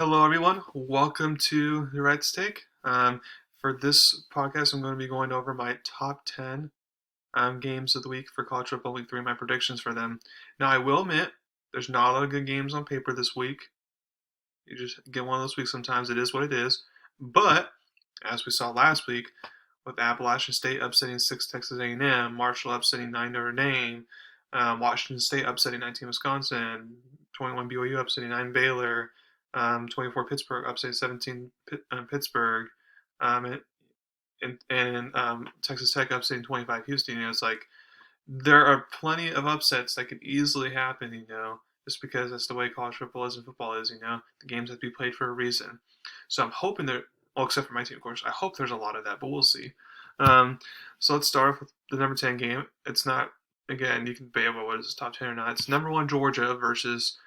Hello, everyone. Welcome to Durrett's Take. For this podcast, I'm going to be going over my top 10 games of the week for College Football Week 3, my predictions for them. Now, I will admit, there's not a lot of good games on paper this week. You just get one of those weeks sometimes. It is what it is. But, as we saw last week, with Appalachian State upsetting 6 Texas A&M, Marshall upsetting 9 Notre Dame, Washington State upsetting 19 Wisconsin, 21 BYU upsetting 9 Baylor, 24 Pittsburgh upsetting 17 Pittsburgh, um, and Texas Tech upsetting 25 Houston. It's like there are plenty of upsets that could easily happen. Just because that's the way college football is and football is. The games have to be played for a reason. So I'm hoping there. Well, except for my team, of course. I hope there's a lot of that, but we'll see. Um, so let's start off with the number 10 game. It's not, again, you can debate about what is top 10 or not. It's number 1 Georgia versus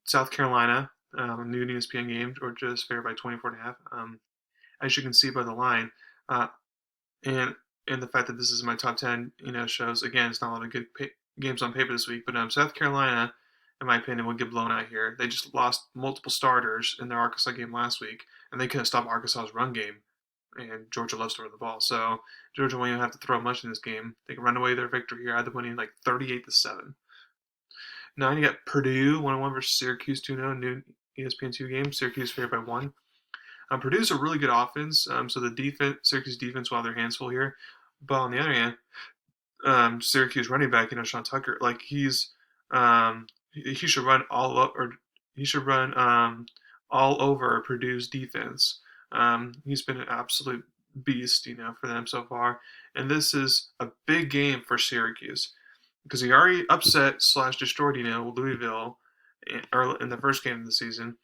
South Carolina, new ESPN game. Georgia is favored by 24.5. As you can see by the line, uh, and the fact that this is my top 10, shows again it's not a lot of good games on paper this week. But South Carolina, in my opinion, will get blown out here. They just lost multiple starters in their Arkansas game last week, and they couldn't stop Arkansas's run game. And Georgia loves to run the ball, so Georgia won't even have to throw much in this game. They can run away their victory here, either winning like 38-7. Now you got Purdue 1-1 versus Syracuse 2-0, new ESPN2 game. Syracuse favored by 1. Purdue's a really good offense, so the Syracuse defense will have their hands full here. But on the other hand, Syracuse running back, Sean Tucker, like he should run all up, or he should run all over Purdue's defense. He's been an absolute beast, for them so far. And this is a big game for Syracuse because he already upset / destroyed, Louisville in the first game of the season.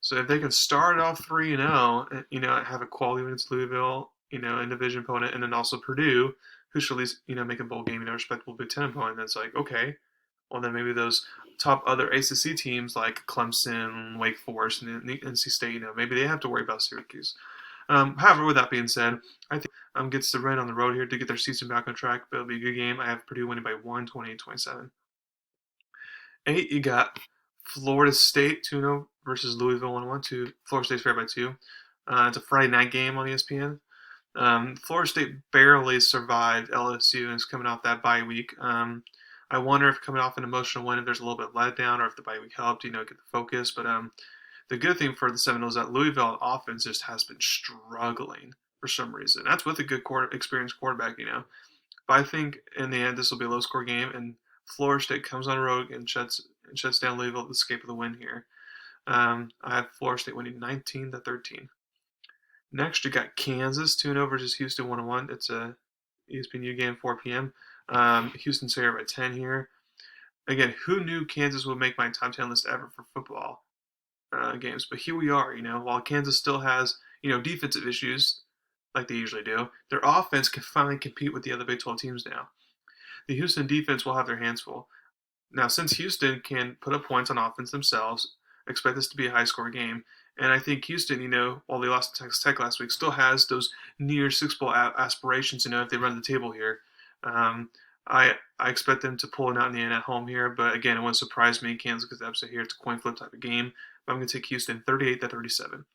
So if they can start off 3-0, have a quality win against Louisville, a division opponent, and then also Purdue, who should at least, make a bowl game, a respectable Big Ten opponent, that's like, okay, well then maybe those top other ACC teams like Clemson, Wake Forest, and NC State, maybe they have to worry about Syracuse. However, with that being said, I think gets the Red on the road here to get their season back on track, but it'll be a good game. I have Purdue winning by 1, 28-27. 8, you got Florida State 2-0 versus Louisville 1-1. Florida State's favored by 2. It's a Friday night game on ESPN. Florida State barely survived LSU and is coming off that bye week. I wonder if coming off an emotional win, if there's a little bit letdown or if the bye week helped, get the focus. But the good thing for the Seminoles is that Louisville offense just has been struggling for some reason. That's with a good experienced quarterback, But I think in the end this will be a low score game, and Florida State comes on the road and shuts down Louisville at the escape of the win here. I have Florida State winning 19-13. Next, you got Kansas 2-0 versus Houston 1-1. It's a ESPNU game, 4 p.m. Houston's favored by 10 here. Again, who knew Kansas would make my top 10 list ever for football games? But here we are, while Kansas still has, defensive issues like they usually do, their offense can finally compete with the other Big 12 teams now. The Houston defense will have their hands full. Now, since Houston can put up points on offense themselves, expect this to be a high-score game. And I think Houston, while they lost to Texas Tech last week, still has those near Six Bowl aspirations, if they run the table here. I expect them to pull it out in the end at home here. But again, it wouldn't surprise me. Kansas gets the upset here. It's a coin flip type of game. But I'm going to take Houston 38-37.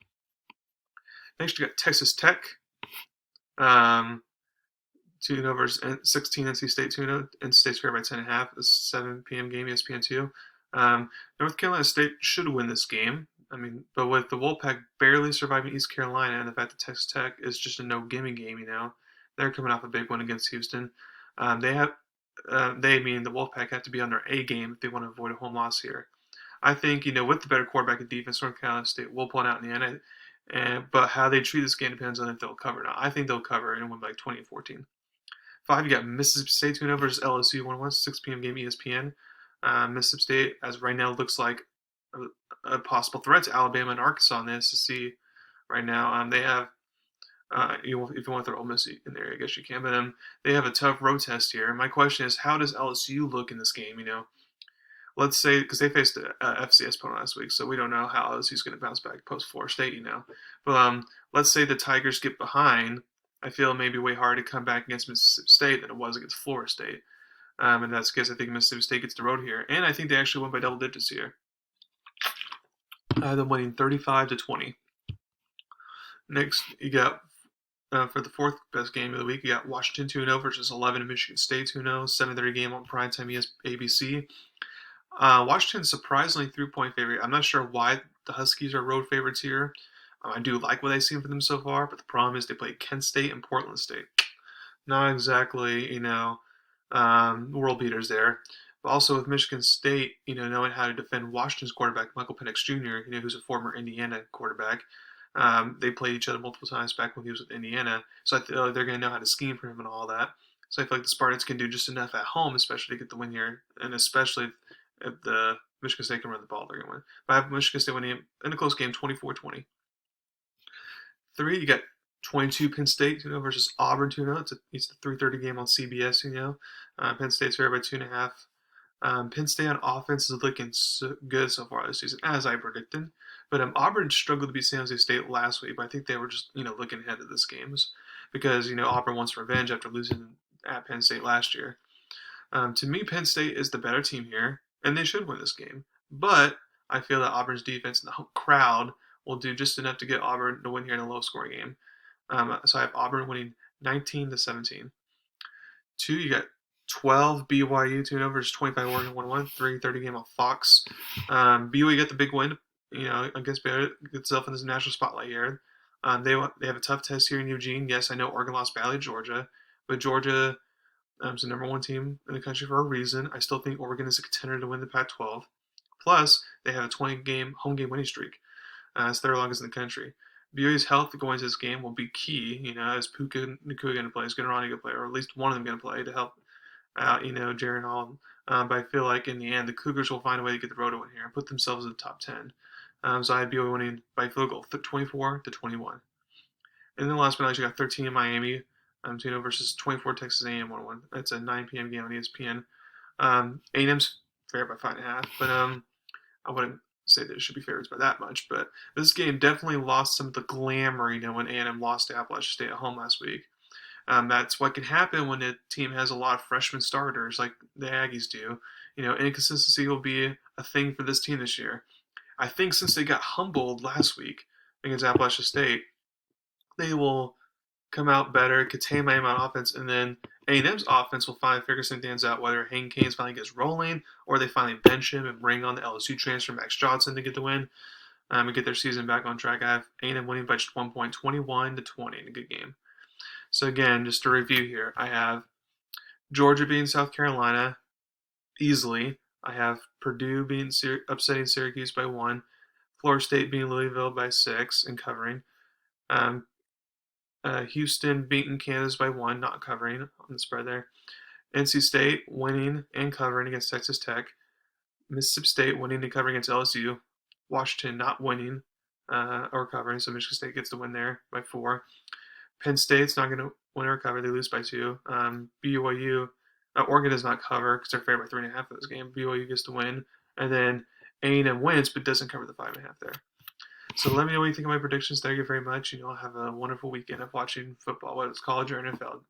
Next, you got Texas Tech. 2-0 versus 16 NC State 2-0. NC State's favored by 10.5. It's 7 p.m. game, ESPN2. North Carolina State should win this game. But with the Wolfpack barely surviving East Carolina and the fact that Texas Tech is just a no-gimme game, they're coming off a big one against Houston. The Wolfpack have to be on their A game if they want to avoid a home loss here. I think, with the better quarterback and defense, North Carolina State will pull it out in the end. But how they treat this game depends on if they'll cover or not. I think they'll cover and win by 20-14. 5, you got Mississippi State 2-0 versus LSU 1-1, 6 p.m. game ESPN. Mississippi State, as right now, looks like a possible threat to Alabama and Arkansas in the SEC right now. They have, if you want to throw Ole Miss in there, I guess you can. But they have a tough road test here. My question is, how does LSU look in this game? Let's say, because they faced a FCS opponent last week, so we don't know how LSU's going to bounce back post Florida State, But let's say the Tigers get behind. I feel maybe way harder to come back against Mississippi State than it was against Florida State. And that's the case. I think Mississippi State gets the road here. And I think they actually won by double digits here. I have them winning 35-20. Next, you got for the fourth best game of the week, you got Washington 2-0 versus 11 and Michigan State 2-0, 7:30 game on primetime ABC. Washington's surprisingly 3-point favorite. I'm not sure why the Huskies are road favorites here. I do like what I've seen from them so far, but the problem is they play Kent State and Portland State. Not exactly, world beaters there. But also with Michigan State, knowing how to defend Washington's quarterback, Michael Penix Jr., who's a former Indiana quarterback. They played each other multiple times back when he was with Indiana. So I feel like they're going to know how to scheme for him and all that. So I feel like the Spartans can do just enough at home, especially to get the win here. And especially if the Michigan State can run the ball, they're going to win. But I have Michigan State winning in a close game, 24-20. 3, you got 22 Penn State, versus Auburn, It's the 3:30 game on CBS, Penn State's fair by 2.5. Penn State on offense is looking so good so far this season, as I predicted. But Auburn struggled to beat San Jose State last week, but I think they were just, looking ahead of this games because, Auburn wants revenge after losing at Penn State last year. To me, Penn State is the better team here, and they should win this game. But I feel that Auburn's defense and the crowd will do just enough to get Auburn to win here in a low-scoring game. So I have Auburn winning 19-17. 2, you got 12 BYU 2-0 versus 25 Oregon 1-1, 3:30 game on Fox. BYU got the big win, against Barrett, get itself in this national spotlight here. They have a tough test here in Eugene. Yes, I know Oregon lost badly to Georgia, but Georgia is the number one team in the country for a reason. I still think Oregon is a contender to win the Pac-12. Plus, they have a 20-game home game winning streak. It's their longest in the country. BYU's health going into this game will be key. Is Puka Nacua going to play? Is Gunarani going to play? Or at least one of them going to play to help out, Jaren Hall. But I feel like in the end, the Cougars will find a way to get the road win here and put themselves in the top 10. So I have BYU winning by field goal, 24-21. And then last but not least, you got 13 in Miami, versus 24 Texas A&M 1-1. That's a 9 p.m. game on ESPN. A&M's fair by 5.5, but I wouldn't say that it should be favorites by that much. But this game definitely lost some of the glamour, when A&M lost to Appalachian State at home last week. That's what can happen when a team has a lot of freshman starters like the Aggies do. Inconsistency will be a thing for this team this year. I think since they got humbled last week against Appalachian State, they will come out better, contain Miami on offense, and then A&M's offense will finally figure some things out, whether Hayden Canes finally gets rolling or they finally bench him and bring on the LSU transfer Max Johnson to get the win and get their season back on track. I have A&M winning by just 1 point, 21-20 in a good game. So again, just to review here, I have Georgia beating South Carolina easily. I have Purdue upsetting Syracuse by 1. Florida State beating Louisville by 6 and covering. Houston beating Kansas by 1, not covering on the spread there. NC State winning and covering against Texas Tech. Mississippi State winning and covering against LSU. Washington not winning or covering, so Michigan State gets the win there by 4. Penn State's not going to win or cover. They lose by 2. BYU, Oregon does not cover because they're favored by 3.5 for this game. BYU gets to win. And then A&M wins but doesn't cover the 5.5 there. So let me know what you think of my predictions. Thank you very much. Have a wonderful weekend of watching football, whether it's college or NFL.